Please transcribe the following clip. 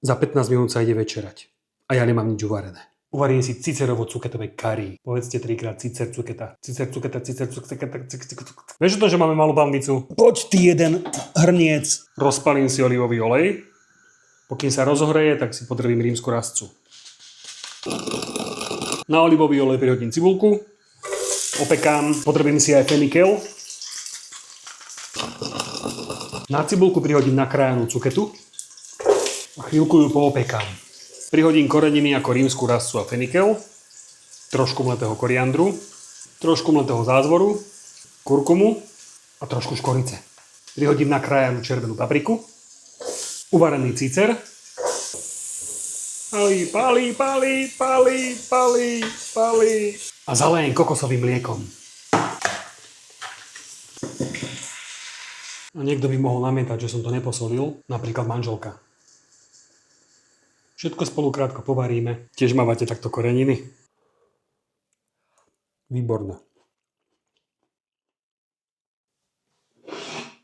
Za 15 minút sa ide večerať. A ja nemám nič uvarené. Uvarím si cicerovo-cuketové kari. Povedzte 3-krát cicer cuketa. Cicer cuketa, cicer cuketa. Vieš o tom, že máme malú banvicu? Poď ty jeden hrniec. Rozpalím si olivový olej. Pokým sa rozohreje, tak si podrvím rímsku rastcu. Na olivový olej prihodím cibulku. Opekám, podrvím si aj fenikel. Na cibulku prihodím nakrájanú cuketu. A chvíľku ju poopekám. Prihodím koreniny ako rímsku rastcu a fenikel, trošku mletého koriandru, trošku mletého zázvoru, kurkumu a trošku škorice. Prihodím nakrájanú červenú papriku, uvarený cicer, palí a zalejem kokosovým mliekom. A niekto by mohol namietať, že som to neposolil, napríklad manželka. Všetko spolu krátko povaríme. Tiež mávate takto koreniny? Výborné.